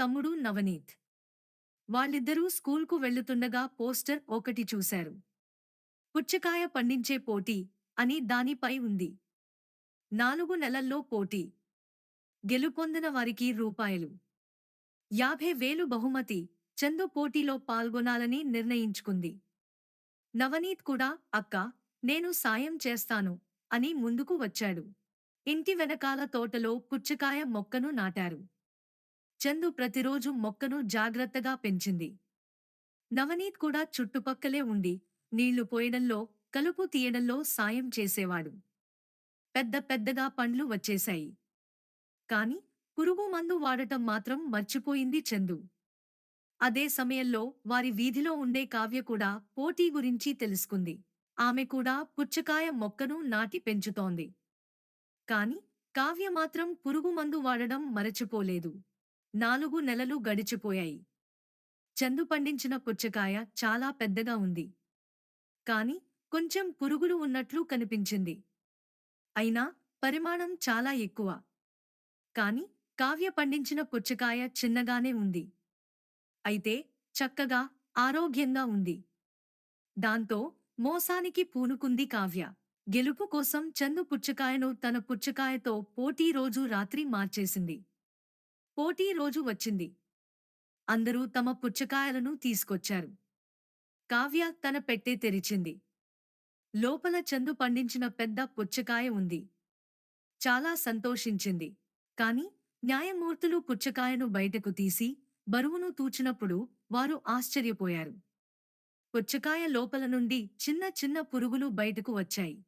తమ్ముడు నవనీత్. వాళ్ళిద్దరూ స్కూల్కు వెళ్లుతుండగా పోస్టర్ ఒకటి చూశారు. పుచ్చకాయ పండించే పోటీ అని దానిపై ఉంది. 4 నెలల్లో పోటీ. గెలుపొందిన వారికి రూపాయలు 50,000 బహుమతి. చందు పోటీలో పాల్గొనాలని నిర్ణయించుకుంది. నవనీత్ కూడా అక్కా, నేను సాయం చేస్తాను అని ముందుకు వచ్చాడు. ఇంటి వెనకాల తోటలో పుచ్చకాయ మొక్కను నాటారు. చందు ప్రతిరోజు మొక్కను జాగ్రత్తగా పెంచింది. నవనీత్ కూడా చుట్టుపక్కలే ఉండి నీళ్లు పోయడంలో, కలుపు తీయడంలో సాయం చేసేవాడు. పెద్ద పెద్దగా పండ్లు వచ్చేశాయి. కాని పురుగు మందు వాడటం మాత్రం మర్చిపోయింది చందు. అదే సమయంలో వారి వీధిలో ఉండే కావ్య కూడా పోటీ గురించి తెలుసుకుంది. ఆమె కూడా పుచ్చకాయ మొక్కను నాటి పెంచుతోంది. కాని కావ్య మాత్రం పురుగు మందు వాడడం మరచిపోలేదు. 4 నెలలు గడిచిపోయాయి. చందు పండించిన పుచ్చకాయ చాలా పెద్దగా ఉంది. కాని కొంచెం పురుగులు ఉన్నట్లు కనిపించింది. అయినా పరిమాణం చాలా ఎక్కువ. కాని కావ్య పండించిన పుచ్చకాయ చిన్నగానే ఉంది. అయితే చక్కగా, ఆరోగ్యంగా ఉంది. దాంతో మోసానికి పూనుకుంది కావ్య. గెలుపు కోసం చందు పుచ్చకాయను తన పుచ్చకాయతో పోటీ రోజు రాత్రి మార్చేసింది. పోటీ రోజు వచ్చింది. అందరూ తమ పుచ్చకాయలను తీసుకొచ్చారు. కావ్య తన పెట్టె తెరిచింది. లోపల చందు పండించిన పెద్ద పుచ్చకాయ ఉంది. చాలా సంతోషించింది. కాని న్యాయమూర్తులు పుచ్చకాయను బయటకు తీసి బరువును తూచినప్పుడు వారు ఆశ్చర్యపోయారు. పుచ్చకాయ లోపల నుండి చిన్న చిన్న పురుగులు బయటకు వచ్చాయి.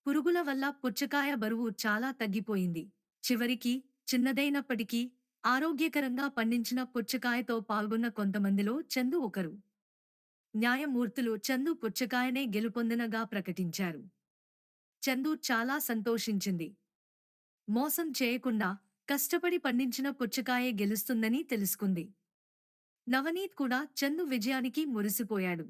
పురుగుల వల్ల పుచ్చకాయ బరువు చాలా తగ్గిపోయింది. చివరికి చిన్నదైనప్పటికీ ఆరోగ్యకరంగా పండించిన పుచ్చకాయతో పాల్గొన్న కొంతమందిలో చందు ఒకరు. న్యాయమూర్తులు చందు పుచ్చకాయనే గెలుపొందినగా ప్రకటించారు. చందు చాలా సంతోషించింది. మోసం చేయకుండా కష్టపడి పండించిన పుచ్చకాయే గెలుస్తుందని తెలుసుకుంది. నవనీత్ కూడా చందు విజయానికి మురిసిపోయాడు.